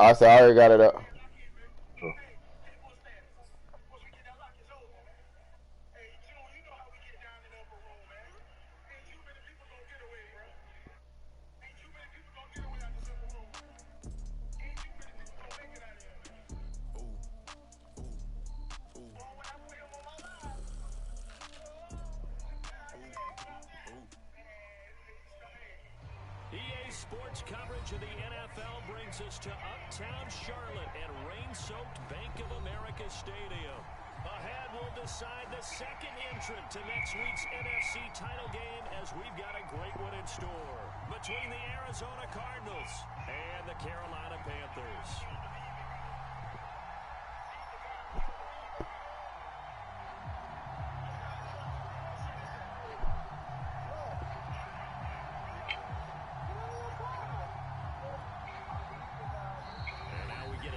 I said I already got it up. Oh. EA Sports coverage of the NFL brings us to Uptown Charlotte at rain-soaked Bank of America Stadium. Ahead, we'll decide the second entrant to next week's NFC title game as we've got a great one in store between the Arizona Cardinals and the Carolina Panthers.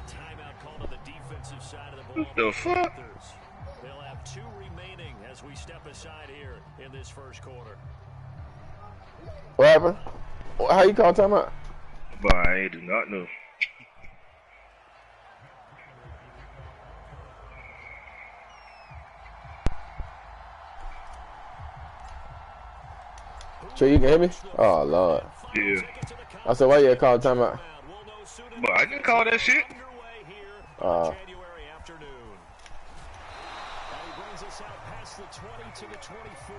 Timeout called on the defensive side of the ball. What the fuck? They'll have 2 remaining as we step aside here in this first quarter. What happened? How you call timeout? But I do not know. So you can hear me? Oh Lord. Yeah. I said, why you call timeout? But I didn't call that shit. January afternoon. And he brings us out past the 20 to the 24.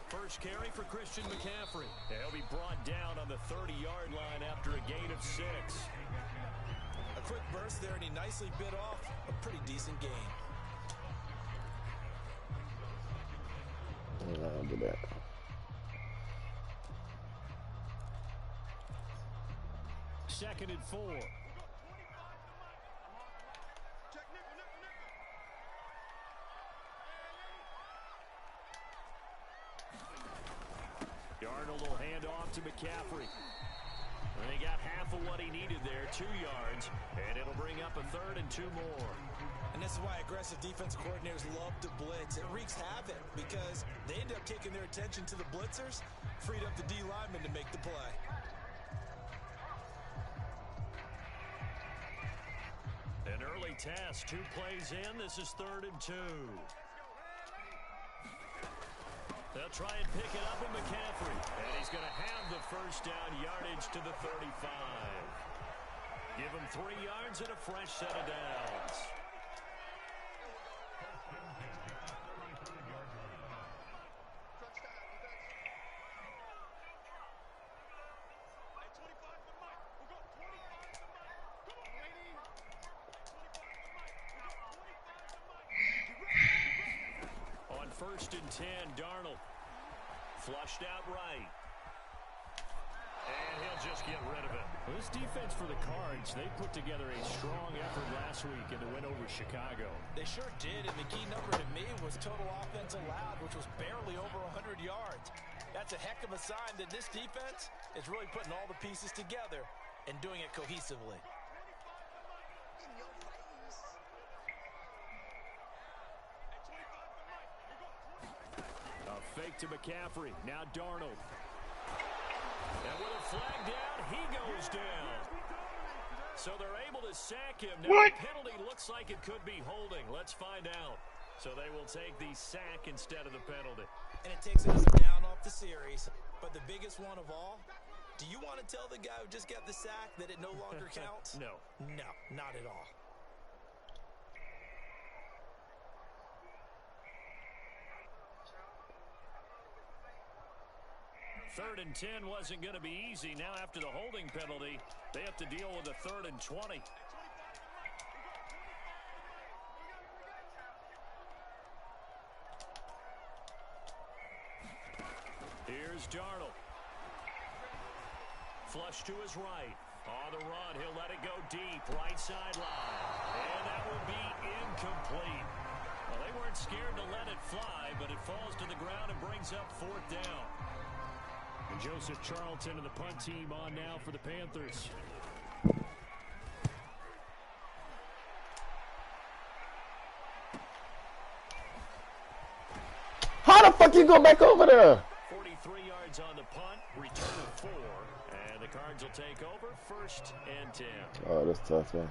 First carry for Christian McCaffrey. He'll be brought down on the 30-yard line after a gain of 6. A quick burst there, and he nicely bit off a pretty decent gain. I'll do that. Second and 4. Darnold will hand off to McCaffrey. And he got half of what he needed there, 2 yards, and it'll bring up a 3rd and 2 more. And this is why aggressive defensive coordinators love to blitz. It wreaks havoc because they end up taking their attention to the blitzers, freed up the D lineman to make the play. An early test, 2 plays in. This is 3rd and 2. They'll try and pick it up with McCaffrey. And he's going to have the first down yardage to the 35. Give him 3 yards and a fresh set of downs. On 1st and 10, Darnold. Flushed out right. And he'll just get rid of it. Well, this defense for the Cards, they put together a strong effort last week in the win over Chicago. They sure did, and the key number to me was total offense allowed, which was barely over 100 yards. That's a heck of a sign that this defense is really putting all the pieces together and doing it cohesively. A fake to McCaffrey. Now Darnold. And with a flag down, he goes down. So they're able to sack him. Now What? The penalty looks like it could be holding. Let's find out. So they will take the sack instead of the penalty. And it takes another down off the series. But the biggest one of all, do you want to tell the guy who just got the sack that it no longer counts? No. No, not at all. 3rd and 10 wasn't going to be easy. Now after the holding penalty, they have to deal with a 3rd and 20. Here's Here's Darnold. Flush to his right. On the run, he'll let it go deep. Right sideline. And that will be incomplete. Well, they weren't scared to let it fly, but it falls to the ground and brings up 4th down. And Joseph Charlton and the punt team on now for the Panthers. How the fuck you go back over there? 43 yards on the punt, return of 4. And the Cards will take over, 1st and 10. Oh, that's tough, man.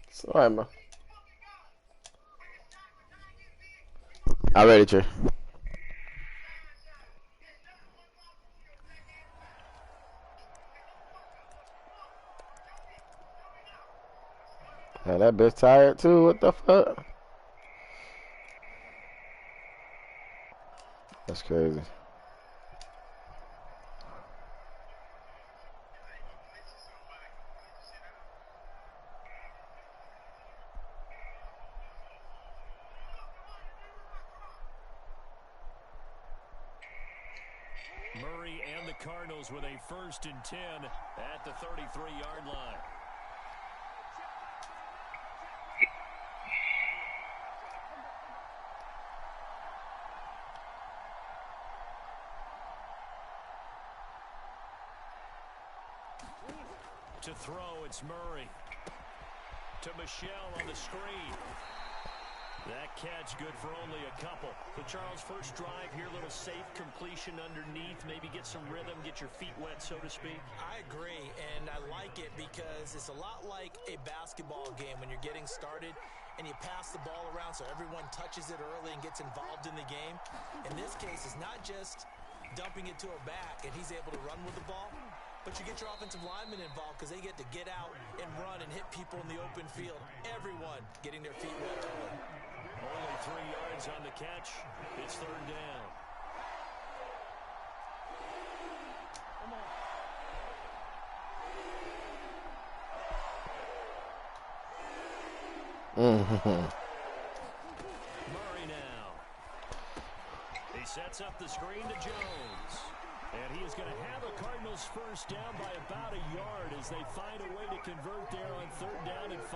It's all right, man. I'm ready, Trey. Yeah, that bitch tired too. What the fuck? That's crazy. Murray and the Cardinals with a 1st and 10 at the 33-yard line. To throw, it's Murray. To Michelle on the screen. That catch good for only a couple. So Charles, first drive here, a little safe completion underneath. Maybe get some rhythm, get your feet wet, so to speak. I agree, and I like it because it's a lot like a basketball game when you're getting started and you pass the ball around so everyone touches it early and gets involved in the game. In this case, it's not just dumping it to a back and he's able to run with the ball, but you get your offensive linemen involved because they get to get out and run and hit people in the open field. Everyone getting their feet wet early. Only 3 yards on the catch. It's 3rd down. Murray now. He sets up the screen to Jones. And he is going to have a Cardinals 1st down by about a yard as they find a way to convert there on 3rd down and 5.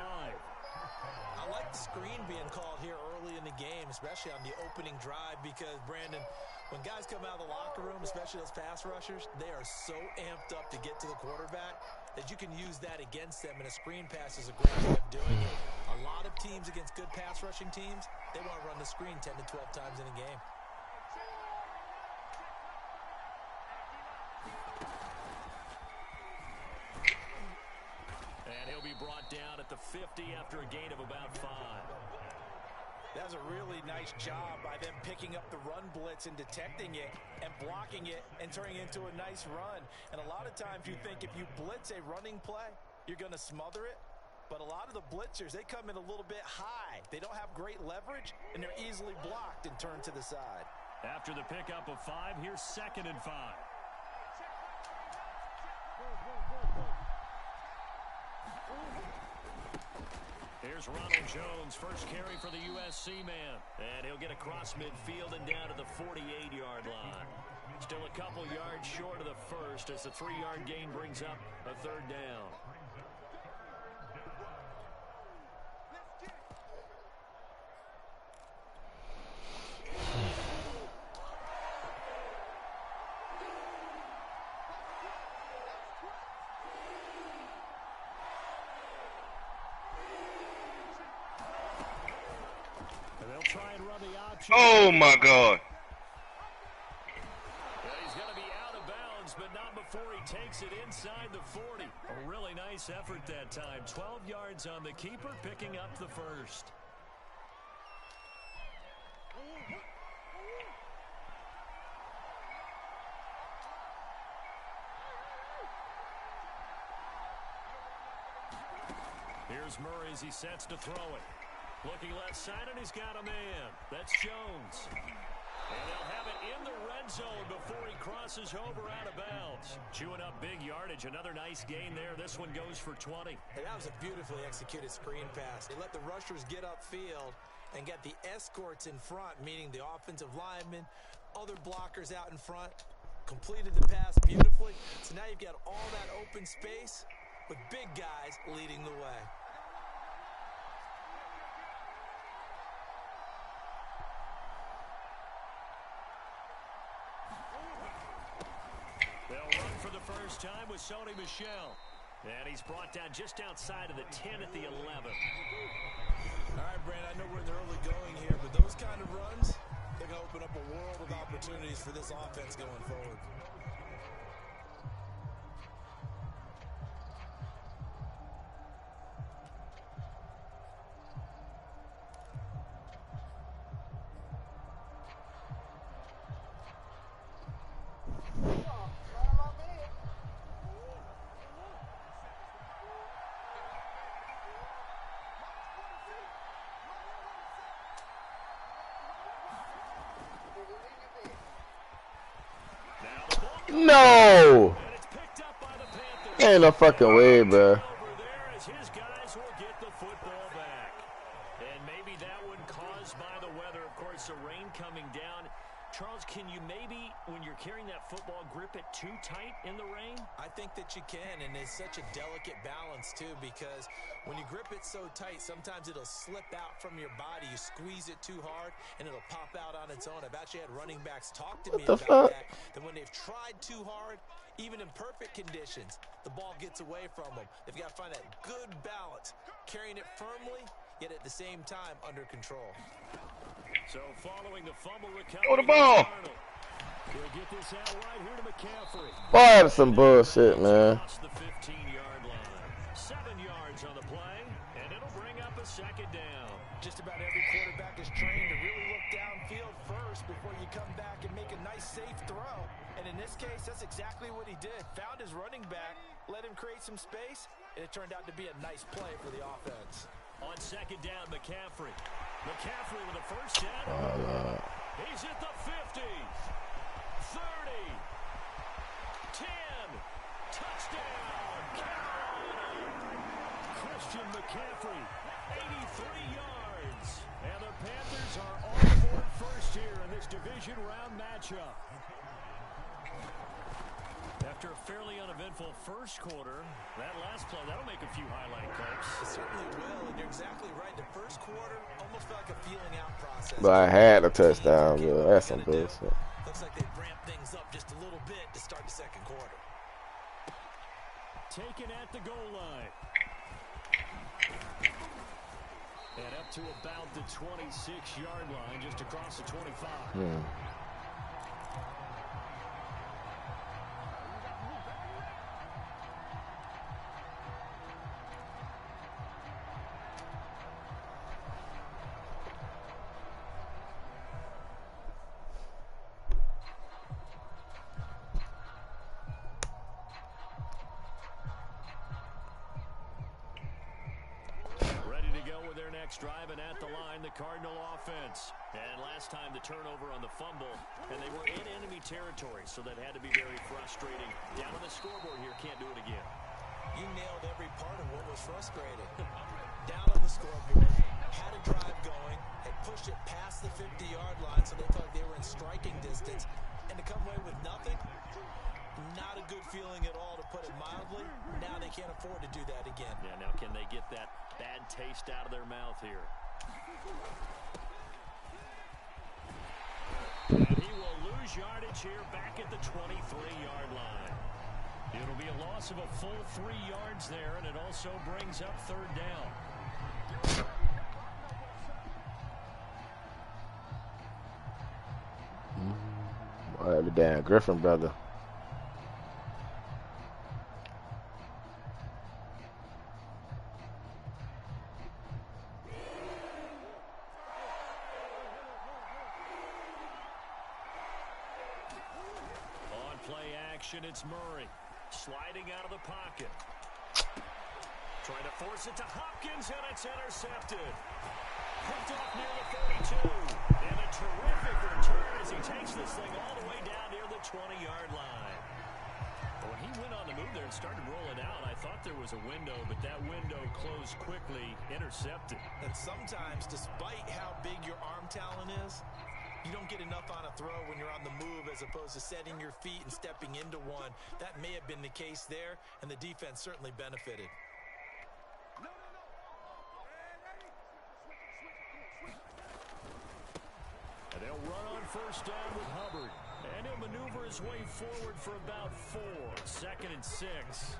I like the screen being called here early in the game, especially on the opening drive, because, Brandon, when guys come out of the locker room, especially those pass rushers, they are so amped up to get to the quarterback that you can use that against them, and a screen pass is a great way of doing it. A lot of teams against good pass rushing teams, they want to run the screen 10 to 12 times in a game. And he'll be brought down at the 50 after a gain of about 5. That was a really nice job by them picking up the run blitz and detecting it and blocking it and turning it into a nice run. And a lot of times you think if you blitz a running play, you're going to smother it. But a lot of the blitzers, they come in a little bit high. They don't have great leverage, and they're easily blocked and turned to the side. After the pickup of 5, here's 2nd and 5. Here's Ronald Jones, first carry for the USC man. And he'll get across midfield and down to the 48-yard line. Still a couple yards short of the first as the 3-yard gain brings up a 3rd down. Oh, my God. Well, he's going to be out of bounds, but not before he takes it inside the 40. A really nice effort that time. 12 yards on the keeper, picking up the 1st. Here's Murray as he sets to throw it. Looking left side, and he's got a man. That's Jones. And they'll have it in the red zone before he crosses over out of bounds. Chewing up big yardage. Another nice gain there. This one goes for 20. Hey, that was a beautifully executed screen pass. They let the rushers get upfield and get the escorts in front, meaning the offensive linemen, other blockers out in front. Completed the pass beautifully. So now you've got all that open space with big guys leading the way. They'll run for the first time with Sony Michel. And he's brought down just outside of the 10 at the 11. All right, Brand, I know we're in the early going here, but those kind of runs, they're going to open up a world of opportunities for this offense going forward. No! Ain't no fucking way, bro. His guys will get the football back. And maybe that one caused by the weather. Of course, the rain coming down. Charles, can you maybe, when you're carrying that football, grip it too tight in the rain? I think that you can, and it's such a delicate balance, too, because when you grip it so tight, sometimes it'll slip out from your body. You squeeze it too hard, and it'll pop out on its own. I've actually had running backs talk to me about that when they've tried too hard, even in perfect conditions, the ball gets away from them. They've got to find that good balance, carrying it firmly, yet at the same time under control. So following the fumble recovery, throw the ball. He'll get this out right here to McCaffrey. Boy, that's some bullshit, man. Across the 15-yard line. 7 yards on the play, and it'll bring up a second down. Just about every quarterback is trained to really look downfield first before you come back and make a nice, safe throw. And in this case, that's exactly what he did. Found his running back, let him create some space, and it turned out to be a nice play for the offense. On second down, McCaffrey. McCaffrey with a first down. He's at the 50. 30. 10. Touchdown, Carolina. Christian McCaffrey, 83 yards. And the Panthers are on board first here in this division round matchup. After a fairly uneventful first quarter, that last play, that'll make a few highlight clips. It certainly will, and you're exactly right. The first quarter almost felt like a feeling out process. But I had a touchdown, bro. That's some bullshit. Looks like they ramped things up just a little bit to start the second quarter. Taken at the goal line. And up to about the 26-yard line, just across the 25. Driving at the line, the Cardinal offense. And last time the turnover on the fumble, and they were in enemy territory, so that had to be very frustrating. Down on the scoreboard here, can't do it again. You nailed every part of what was frustrating. Down on the scoreboard, had a drive going, had pushed it past the 50-yard line, so they felt like they were in striking distance, and to come away with nothing, not a good feeling at all, to put it mildly. Now they can't afford to do that again. Yeah, now can they get that bad taste out of their mouth here? And he will lose yardage here back at the 23-yard line. It'll be a loss of a full 3 yards there, and it also brings up third down. Boy, the damn Griffin brother. It's Murray sliding out of the pocket, trying to force it to Hopkins, and it's intercepted. Picked off near the 42. And a terrific return as he takes this thing all the way down near the 20-yard line. When he went on the move there and started rolling out, I thought there was a window, but that window closed quickly, intercepted. And sometimes, despite how big your arm talent is, you don't get enough on a throw when you're on the move as opposed to setting your feet and stepping into one. That may have been the case there, and the defense certainly benefited. And they'll run on first down with Hubbard. And he'll maneuver his way forward for about 4. 2nd and 6.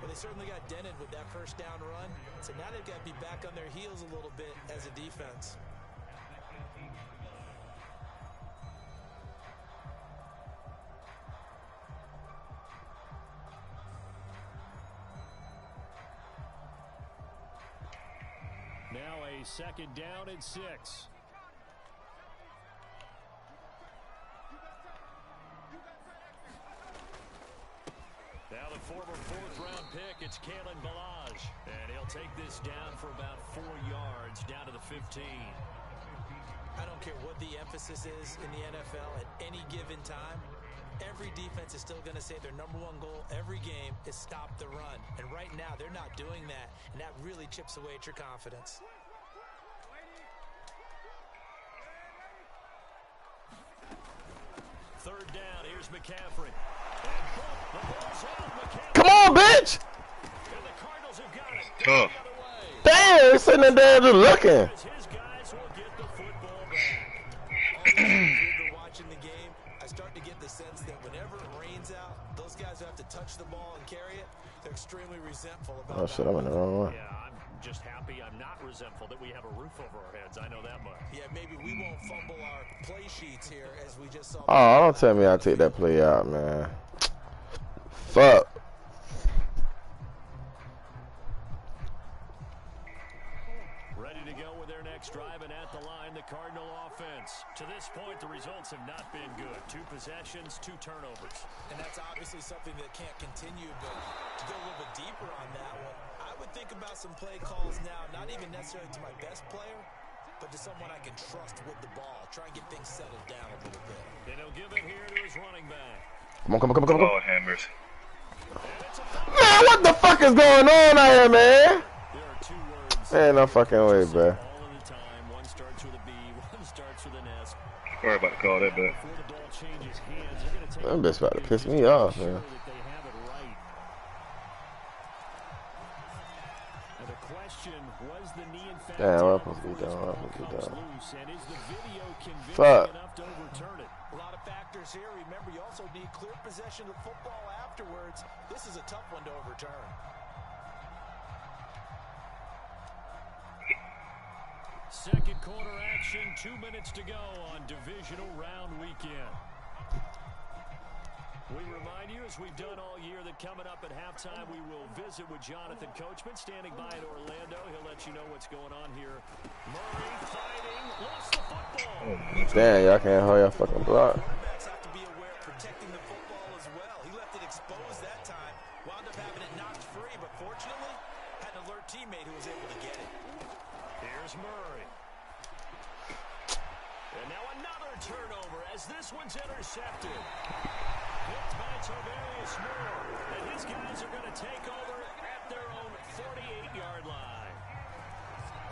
Well, they certainly got dented with that first down run. So now they've got to be back on their heels a little bit as a defense. Now a 2nd down and 6. Now the former 4th-round pick, it's Kalen Ballage. And he'll take this down for about 4 yards, down to the 15. I don't care what the emphasis is in the NFL at any given time. Every defense is still going to say their #1 goal every game is stop the run. And right now, they're not doing that. And that really chips away at your confidence. Third down, here's McCaffrey. The ball's out, McCaffrey. Come on, bitch! And the Cardinals have got it. Tough. Damn, they're sitting there just looking. His guys will get the football back. All the times we've been watching the game, I start to get the sense that whenever it rains out, those guys who have to touch the ball and carry it, they're extremely resentful about Oh shit, I'm in the wrong one. Yeah, I'm just happy I'm not resentful that we have a roof over our heads. I know that much. Yeah, maybe we won't fumble our play sheets here as we just saw. Oh, don't tell me I take that play out, man. Fuck. Ready to go with their next drive, and at the line, the Cardinal offense. To this point, the results have not been good. 2 possessions, 2 turnovers. And that's obviously something that can't continue, but to go a little bit deeper on that one, I would think about some play calls now, not even necessarily to my best player, but to someone I can trust with the ball. Try and get things settled down a little bit. And he'll give it here to his running back. Come on, come on, come on, come on. Oh, hammers. Man, what the fuck is going on out here, man? There are 2 words. Man, no fucking way, bro. All of the time. One starts with a B, one starts with an S. Sorry about to call that back. Before the ball changes hands, they're going to take That bitch about to piss me off, man. that they have it right. And the question, was the knee in fact Damn, down I'm supposed to be before down. this I'm ball supposed to be comes down. loose? And is the video convincing Fuck. enough to overturn it? A lot of factors here. Remember, you also need clear possession of the football afterwards. This is a tough one to overturn. Second quarter action, 2 minutes to go on divisional round weekend. We remind you, as we've done all year, that coming up at halftime, we will visit with Jonathan Coachman, standing by in Orlando. He'll let you know what's going on here. Murray fighting, lost the football. Damn, y'all can't hold your fucking block. Quarterbacks have to be aware of protecting the football as well. He left it exposed that time, wound up having it knocked free, but fortunately, had an alert teammate who was able to get it. Here's Murray. And now another turnover as this one's intercepted. Hit by Tavarius Moore. And his guys are going to take over at their own 48-yard line.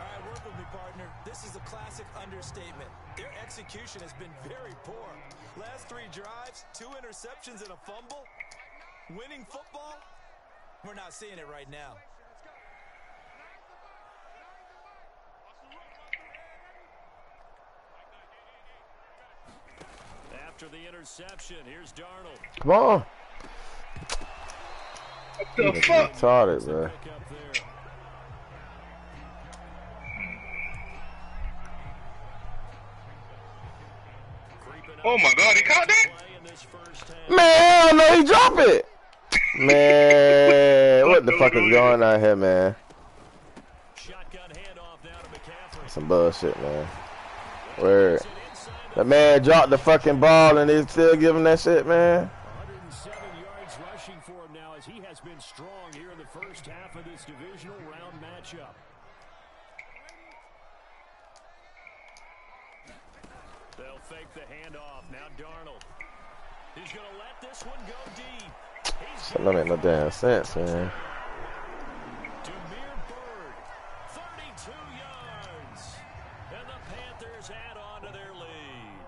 All right, work with me, partner. This is a classic understatement. Their execution has been very poor. Last 3 drives, 2 interceptions and a fumble. Winning football? We're not seeing it right now. After the interception, here's Darnold. Come on. What the Nigga fuck? retarded, bro. Pick up there. Oh my God, he caught that? Man, no, he dropped it. Man, what the fuck is going on here, man? Shotgun handoff now to McCaffrey. Some bullshit, man. Word. The man dropped the fucking ball and they still giving that shit, man. 107 yards rushing for him now as he has been strong here in the first half of this divisional round matchup. They'll fake the handoff. Now Darnold. He's going to let this one go deep. That don't make no damn sense, man. Demir Bird, 32 yards. And the Panthers add on to their lead.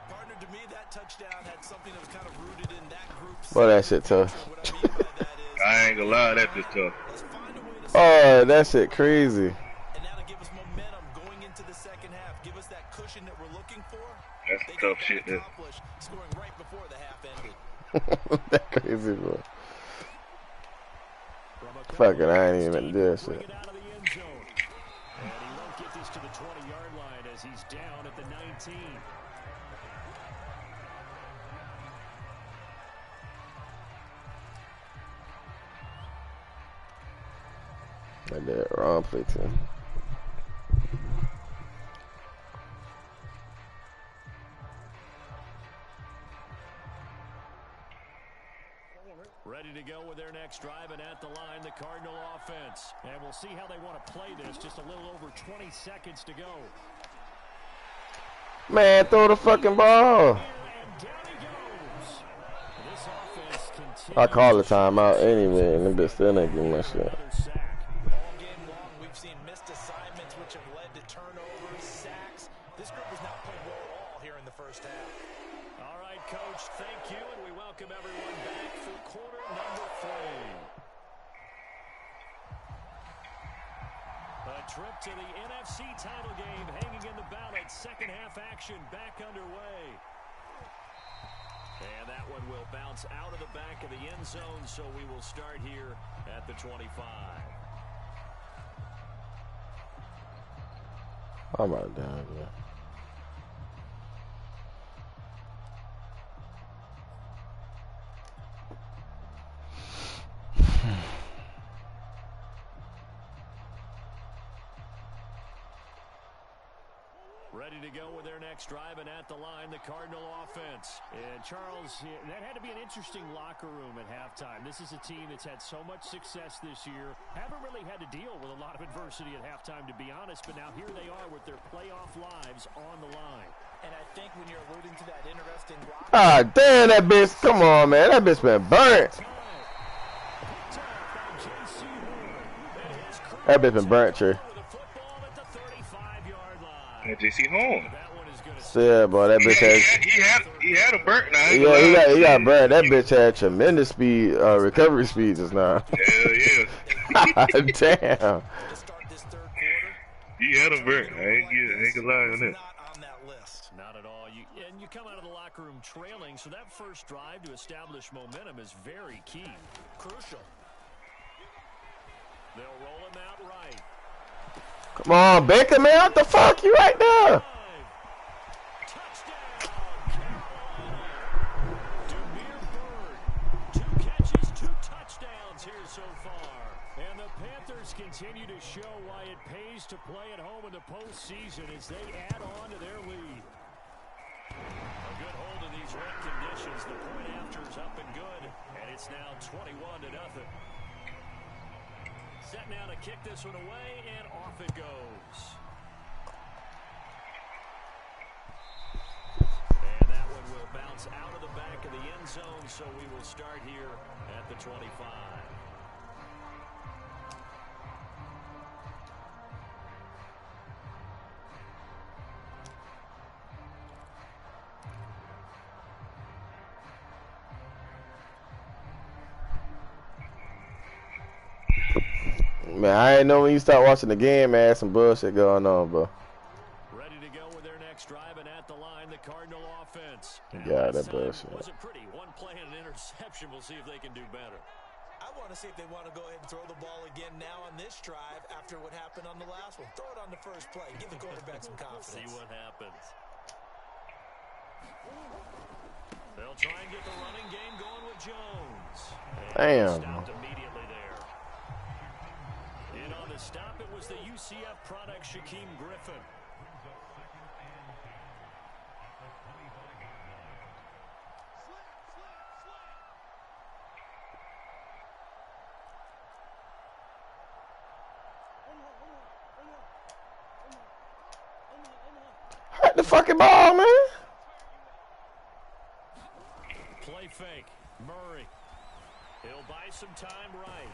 Partner, to me, that touchdown had something that was kind of rooted in that group. Boy, that shit tough. What I mean by that is, I ain't gonna lie, that's just tough. let's find a way to Oh, that shit crazy. and now to give us momentum going into the second half. Give us that cushion that we're looking for. That's They tough got shit that there. accomplished, scoring right before the half ended. That crazy, bro. Fuck it, I ain't even meant to do that Bring shit. it out of the end zone. And he won't get this to the 20-yard line as he's down at the 19. I did wrong play too. Ready to go with their next drive, and at the line, the Cardinal offense. And we'll see how they want to play this. Just a little over 20 seconds to go. Man, throw the fucking ball. And down he goes. This offense continues I call the to show timeout signs anyway, and of the bitch still ain't getting my shit. another sack. All game long, we've seen missed assignments, which have led to turnovers, sacks. This group has not played well at all here in the first half. All right, Coach, thank you, and we welcome everyone back for quarter number 3. A trip to the NFC title game hanging in the balance. Second half action back underway. And that one will bounce out of the back of the end zone, so we will start here at the 25. I'm out down here. Ready to go with their next drive, and at the line, the Cardinal offense. And Charles, that had to be an interesting locker room at halftime. This is a team that's had so much success this year. Haven't really had to deal with a lot of adversity at halftime, to be honest, but now here they are with their playoff lives on the line. And I think when you're alluding to that interesting locker Ah, damn, that bitch. Come on, man. That bitch been burnt. That bitch been burnt, Trey. And JC Horn. Yeah, boy, that bitch had. He had a burnt now. Yeah, he got burnt. That bitch had tremendous speed, recovery speed just now. Hell yeah. Damn. to start this third quarter. He had a burnt. I ain't gonna lie on that. Not on that list. Not at all. And you come out of the locker room trailing, so that first drive to establish momentum is very key. Crucial. They'll roll him out right. Come on, Baker, man. What the fuck? You right there. Touchdown, Carolina. Demir Bird. 2 catches, 2 touchdowns here so far. And the Panthers continue to show why it pays to play at home in the postseason as they add on to their lead. A good hold in these wet conditions. The point after's up and good, and it's now 21-0. Set now to kick this one away, and off it goes. And that one will bounce out of the back of the end zone, so we will start here at the 25. Man, I ain't know when you start watching the game, man. Some bullshit going on, bro. Ready to go with their next drive, and at the line, the Cardinal offense. Yeah, that bullshit. Wasn't pretty. One play and an interception. We'll see if they can do better. I want to see if they want to go ahead and throw the ball again now on this drive after what happened on the last one. Throw it on the first play. Give the quarterback some confidence. See what happens. They'll try and get the running game going with Jones. And Damn. stopped immediately there. And on the stop, it was the UCF product, Shaquem Griffin. Hurt the fucking ball, man. fake. Murray. He'll buy some time right.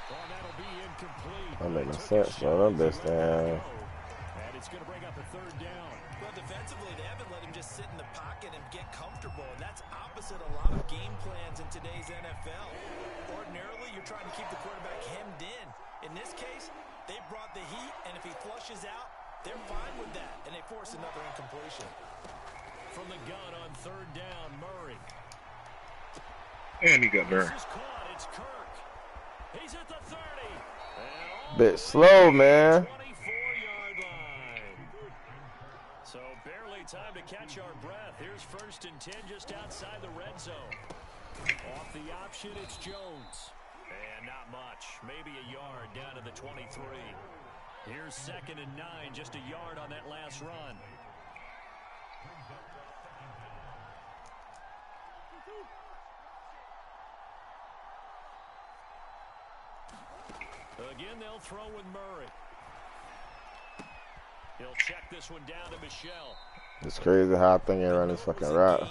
Well, that'll be incomplete. That makes no sense, bro. That bitch down. And it's going to bring up a third down. Well, defensively, they haven't let him just sit in the pocket and get comfortable. And that's opposite a lot of game plans in today's NFL. Ordinarily, you're trying to keep the quarterback hemmed in. In this case, they brought the heat, and if he flushes out, they're fine with that. And they force another incompletion. From the gun on third down, Murray. And he got burned. This is caught. It's Kirk. He's at the 30. Bit slow, man. 24-yard line. So barely time to catch our breath. Here's 1st and 10 just outside the red zone. Off the option, it's Jones. And not much. Maybe a yard down to the 23. Here's 2nd and 9, just a yard on that last run. Again, they'll throw with Murray. He'll check this one down to Michelle. It's crazy how I think they run this fucking route.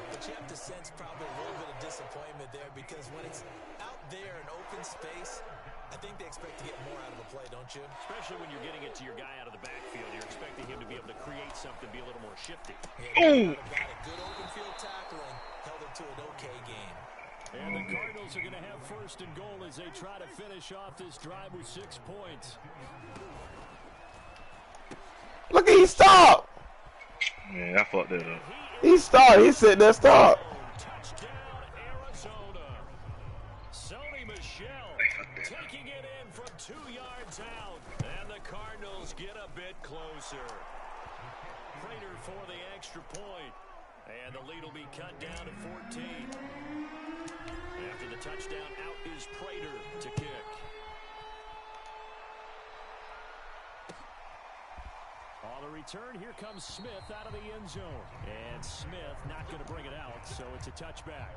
But you have to sense probably a little bit of disappointment there because when it's out there in open space, I think they expect to get more out of the play, don't you? Especially when you're getting it to your guy out of the backfield. You're expecting him to be able to create something, be a little more shifty. Yeah, got a good open field tackling, held it to an okay game. And the Cardinals are going to have 1st and goal as they try to finish off this drive with 6 points. Look, he stopped. Man, I fucked that up. He stopped. He said that stop. Touchdown, Arizona. Sony Michel taking it in from 2 yards out. And the Cardinals get a bit closer. Prater for the extra point. And the lead will be cut down to 14. After the touchdown, out is Prater to kick. On the return, here comes Smith out of the end zone. And Smith not going to bring it out, so it's a touchback.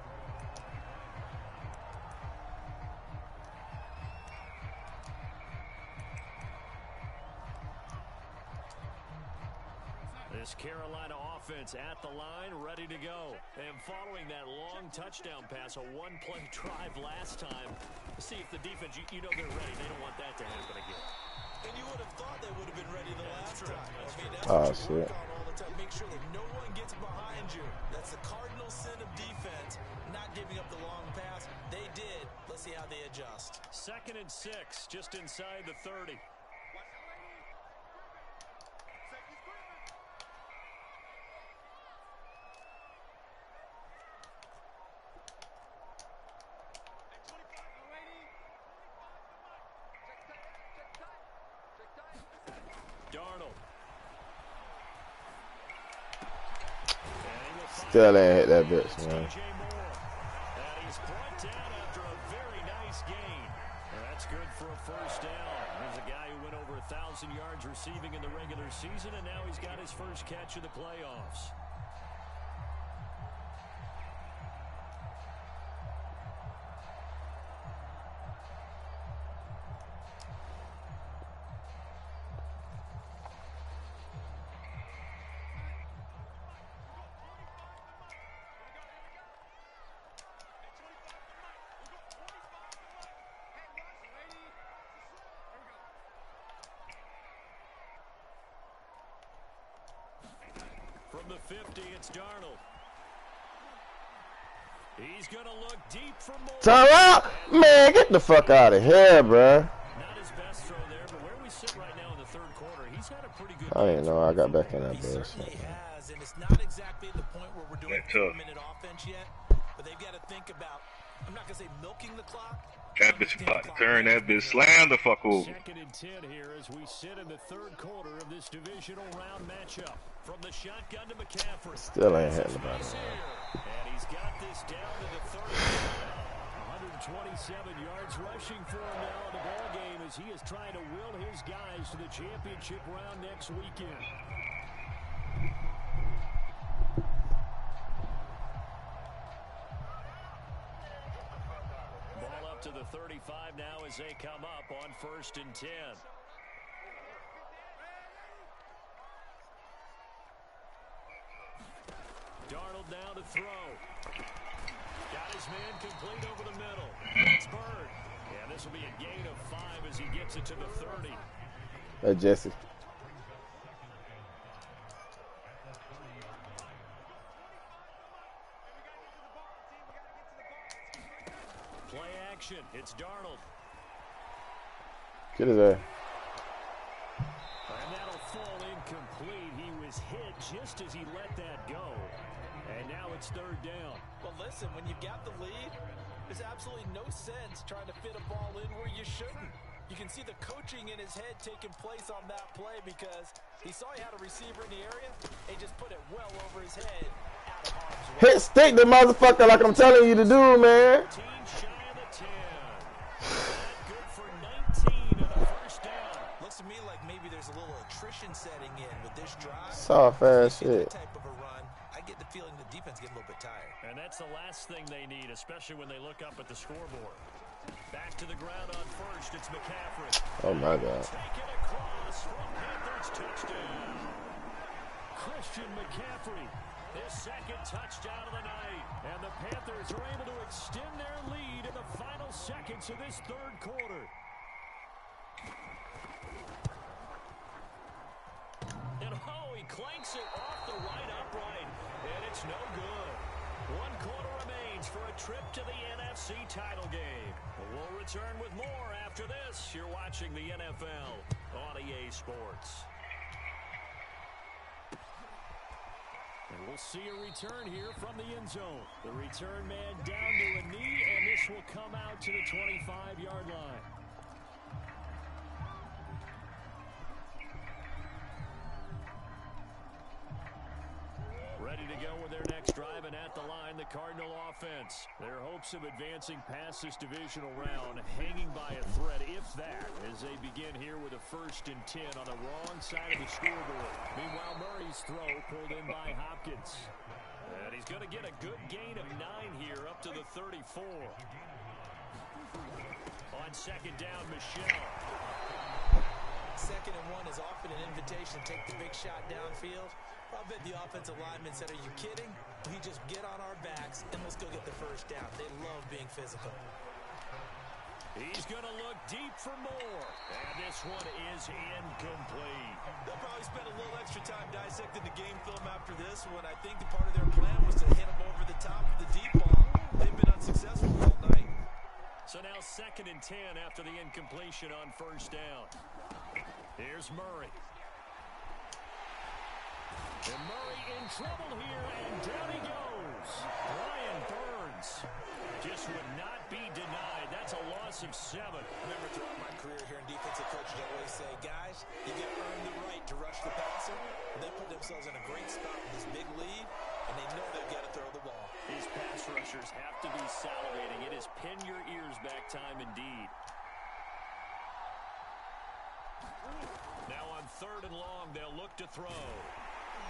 This Carolina offense at the line, ready to go. And following that long touchdown pass, a one-play drive last time. See if the defense, you know they're ready. They don't want that to happen again. And you would have thought they would have been ready the last time. I mean, that's Oh, what you shit. work on all the time. Make sure that no one gets behind you. That's the Cardinal sin of defense, not giving up the long pass. They did. Let's see how they adjust. 2nd and 6, just inside the 30. Darnold. Still ain't hit that bitch, man. DJ Moore. And he's brought down after a very nice gain. That's good for a 1st down. There's a guy who went over 1,000 yards receiving in the regular season, and now he's got his first catch in the playoffs. From the 50, it's Darnold. He's going to look deep for more. Turn out, man, get the fuck out of here, bruh. Not his best throw there, but where we sit right now in the 3rd quarter, he's had a pretty good I didn't know I got back in that He bitch. certainly has, and it's not exactly the point where we're doing That's tough. 4-minute offense yet, but they've got to think about, I'm not going to say milking the clock. That bitch about to turn that bitch, slam the fuck over. 2nd and 10 here as we sit in the 3rd quarter of this divisional round matchup. From the shotgun to McCaffrey. Still ain't hitting the bottom. And he's got this down to the 30. 127 yards rushing for him now in the ball game as he is trying to will his guys to the championship round next weekend. Ball up to the 35 now as they come up on 1st and 10. Darnold now to throw. Got his man complete over the middle. That's Bird. Yeah, this will be a gain of 5 as he gets it to the 30. Hey, Jesse. Play action. It's Darnold. Get it there. And that'll fall incomplete. He was hit just as he let that go. And now it's third down. Well, listen, when you've got the lead, there's absolutely no sense trying to fit a ball in where you shouldn't. You can see the coaching in his head taking place on that play because he saw he had a receiver in the area. He just put it well over his head out of harm's way. Hit stick the motherfucker like I'm telling you to do, man. 14 shy of the 10. Not good for 19 of the first down. Looks to me like maybe there's a little attrition setting in with this drive. Soft ass shit. Type of a run, I get the feeling the defense get a little bit tired. And that's the last thing they need, especially when they look up at the scoreboard. Back to the ground on first, it's McCaffrey. Oh my God. Taken across from Panthers touchdown. Christian McCaffrey, his second touchdown of the night. And the Panthers are able to extend their lead in the final seconds of this third quarter. And oh, he clanks it off the right upright. And it's no good. 1 quarter remains for a trip to the NFC title game. We'll return with more after this. You're watching the NFL on EA Sports. And we'll see a return here from the end zone. The return man down to a knee, and this will come out to the 25-yard line. Ready to go with their next drive, and at the line, the Cardinal offense. Their hopes of advancing past this divisional round hanging by a thread, if that, as they begin here with a 1st and 10 on the wrong side of the scoreboard. Meanwhile, Murray's throw pulled in by Hopkins. And he's going to get a good gain of 9 here, up to the 34. On second down, Michelle. 2nd and 1 is often an invitation to take the big shot downfield. I bet the offensive lineman said, are you kidding? We just get on our backs and let's go get the first down. They love being physical. He's going to look deep for more. And this one is incomplete. They'll probably spend a little extra time dissecting the game film after this one. I think the part of their plan was to hit him over the top of the deep ball. They've been unsuccessful all night. So now 2nd and 10 after the incompletion on 1st down. Here's Murray. And Murray in trouble here, and down he goes. Brian Burns just would not be denied. That's a loss of 7. Remember, throughout my career here in defensive coaching, I always say, guys, you got to earn the right to rush the passer. They put themselves in a great spot with this big lead, and they know they've got to throw the ball. These pass rushers have to be salivating. It is pin your ears back time indeed. Now on 3rd and long, they'll look to throw.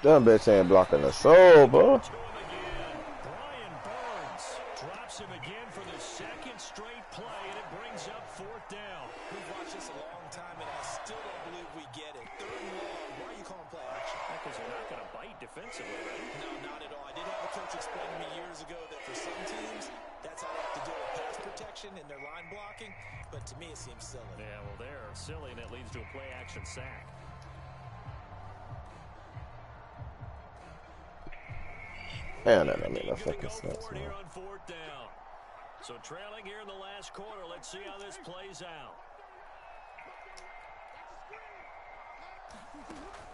Dumb bitch ain't blocking the soul, bro. Brian Burns drops him again for the 2nd straight play, and it brings up 4th down. We've watched this a long time, and I still don't believe we get it. 3rd and long, why are you calling play action? Because they're not going to bite defensively, right? No, not at all. I did have a coach explain to me years ago that for some teams, that's how they have to deal with pass protection and their line blocking, but to me it seems silly. Yeah, well, they're silly, and that leads to a play-action sack. Man, that don't make no fucking sense, man. Here on 4th down. So trailing here in the last quarter. Let's see how this plays out.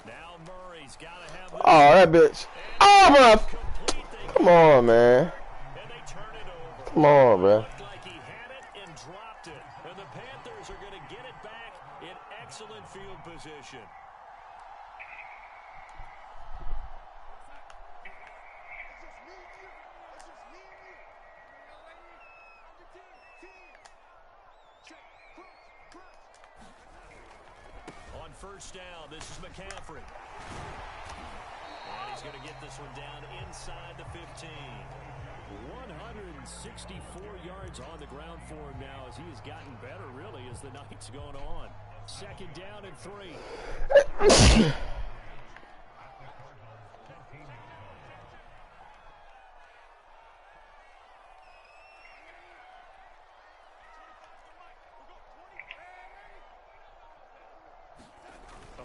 Now Murray's got to have. Oh, that bitch. Oh, bro. Come on, man. And they turn it over. Come on, bro. Looked like he had it and dropped it. And the Panthers are going to get it back in excellent field position. On 1st down, this is McCaffrey. And he's going to get this one down inside the 15. 164 yards on the ground for him now as he has gotten better, really, as the night's going on. 2nd down and 3.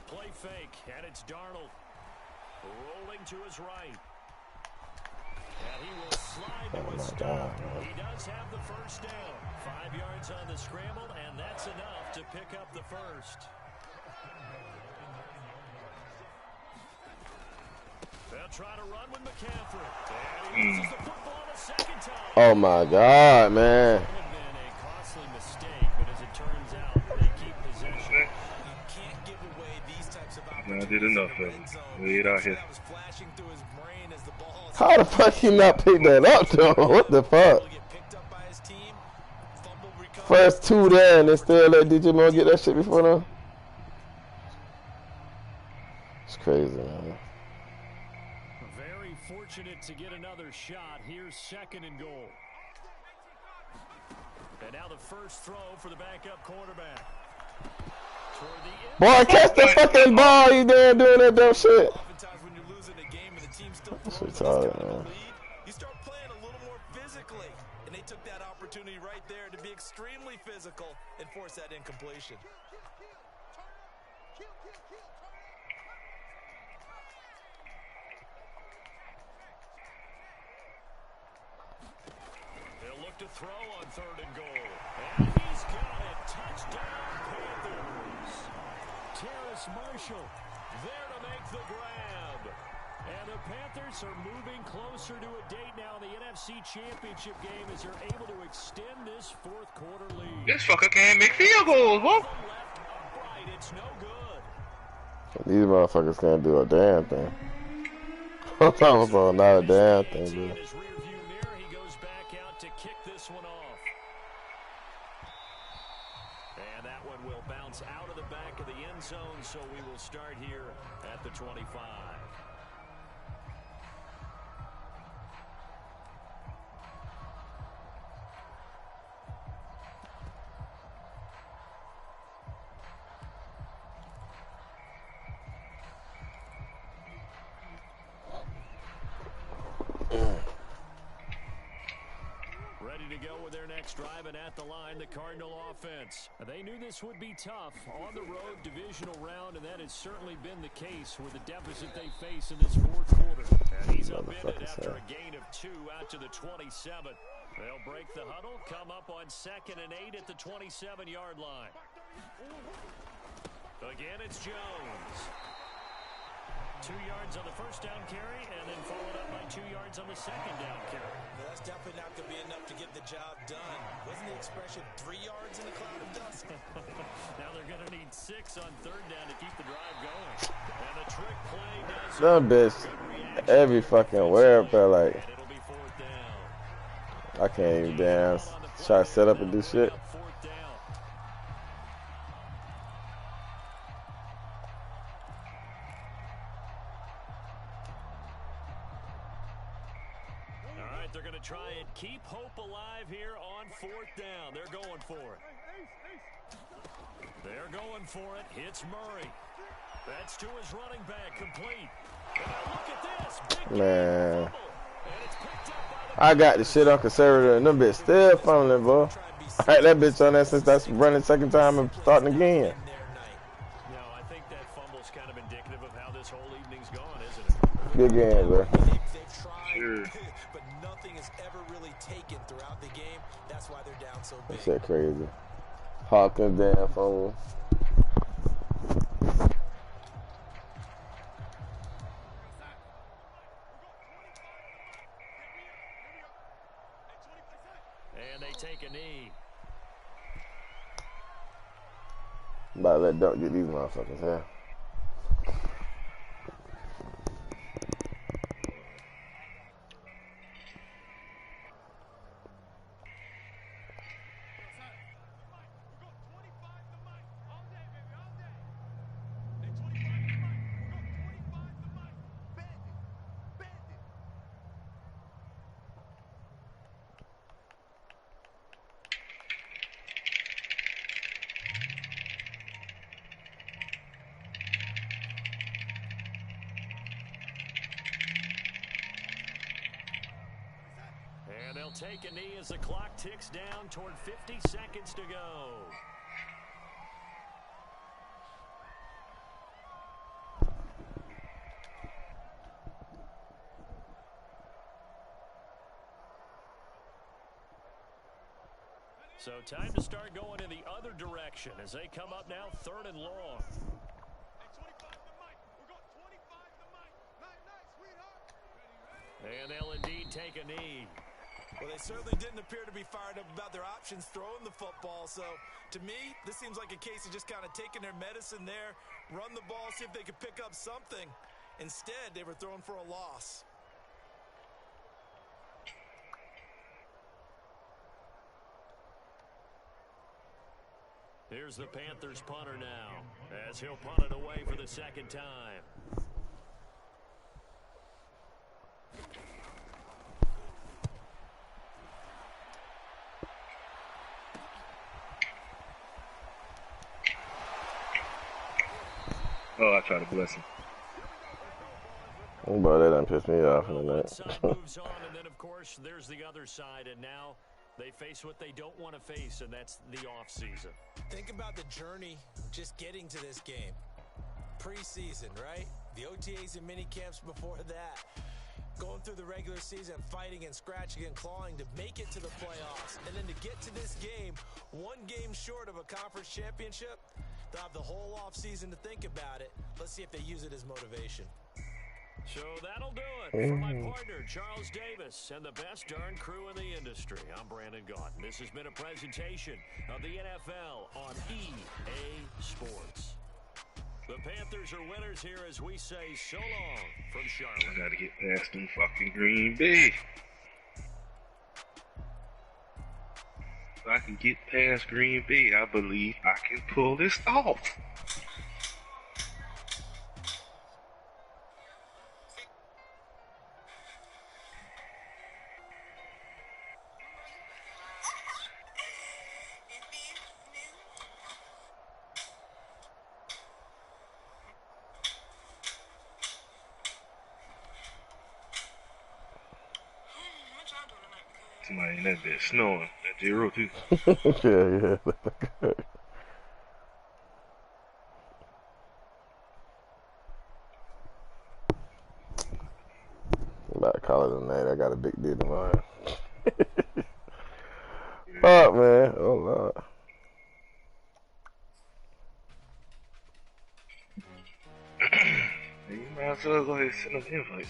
play fake, and it's Darnold rolling to his right. And he will slide to a stop. He does have the first down. 5 yards on the scramble, and that's enough to pick up the first. They'll try to run with McCaffrey. And he loses the football a second time. Oh my God, man. It would have been a costly mistake, but as it turns out, they keep possession. You can't give away these types of opportunities. I did enough of it. Wait out here. That was flashing through his brain as the ball. How the fuck you not pick that up, though? What the fuck? First two there, and they still let DJ Moore get that shit before them. It's crazy, man. Very fortunate to get another shot. Here's 2nd and goal. And now the first throw for the backup quarterback. Boy, catch the fucking ball. You there doing that dumb shit. Oftentimes when you're losing a game and the team still That's throws retarded, this kind of a man. lead, you start playing a little more physically. And they took that opportunity right there to be extremely physical and force that incompletion. They'll look to throw on 3rd and goal. And he's got it. Touchdown, Panthers. Terrace Marshall there to make the grab. And the Panthers are moving closer to a date now in the NFC Championship game as they're able to extend this 4th quarter lead. This fucker can't make field goals, boy. Left, upright, it's no good. These motherfuckers can't do a damn thing. I'm talking about not a damn thing, bro. His rear view mirror, he goes back out to kick this one off. And that one will bounce out of the back of the end zone, so we will start here at the 25. Ready to go with their next drive, and at the line, the Cardinal offense. They knew this would be tough on the road divisional round, and that has certainly been the case with the deficit they face in this 4th quarter. And he's upended after a gain of 2 out to the 27. They'll break the huddle, come up on 2nd and 8 at the 27-yard line. Again, it's Jones. 2 yards on the first down carry, and then followed up by 2 yards on the second down carry. That's definitely not going to be enough to get the job done. Wasn't the expression 3 yards in a cloud of dust? Now they're going to need 6 on 3rd down to keep the drive going. And the trick play does That bitch every fucking where felt like. and it'll be 4th down. I can't even dance. Try to set up and do shit. 4th down. All right, they're going to try and keep hope alive here on 4th down. They're going for it. They're going for it. Hits Murray. That's to his running back, complete. And now look at this. Big Man. fumble. And it's picked up by the I got the shit on conservative, and them bitch still fumbling, bro. I had that bitch on there since that's running 2nd time and starting again. No, I think that fumble's kind of indicative of how this whole evening's gone, isn't it? Good game, bro. They've tried, Sure. but nothing has ever really taken throughout the game. That's why they're down so big. That shit crazy. Hawkins damn fumble. And they take a knee. About to let Duck get these motherfuckers here. And they'll take a knee as the clock ticks down toward 50 seconds to go. So time to start going in the other direction as they come up now 3rd and long. And they'll indeed take a knee. Well, they certainly didn't appear to be fired up about their options throwing the football. So, to me, this seems like a case of just kind of taking their medicine there, run the ball, see if they could pick up something. Instead, they were throwing for a loss. Here's the Panthers punter now, as he'll punt it away for the 2nd time. Oh, I try to bless him. But that done pissed me off in a One minute. side moves on, and then, of course, there's the other side, and now they face what they don't want to face, and that's the offseason. Think about the journey just getting to this game. Preseason, right? The OTAs and mini camps before that. Going through the regular season, fighting and scratching and clawing to make it to the playoffs. And then to get to this game, 1 game short of a conference championship, they'll have the whole offseason to think about it. Let's see if they use it as motivation. So that'll do it for my partner, Charles Davis, and the best darn crew in the industry. I'm Brandon Gaunt. This has been a presentation of the NFL on EA Sports. The Panthers are winners here as we say so long from Charlotte. I gotta get past them fucking Green Bay. If I can get past Green Bay, I believe I can pull this off. Somebody in that bit snowing. That J-Ro too. Yeah. I'm about to call it a night. I got a big deal tomorrow. Fuck, man. Oh, Lord. You might as well go ahead and send them invites.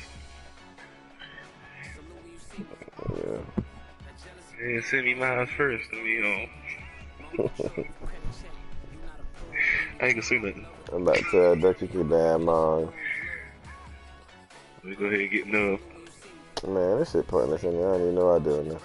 Yeah. Yeah, send me mine first. I mean, I ain't gonna say nothing. I'm about to tell Dutchie your damn mom. Let me go ahead and get numb. Man, this shit pointless in there. I don't even know I'm doing this.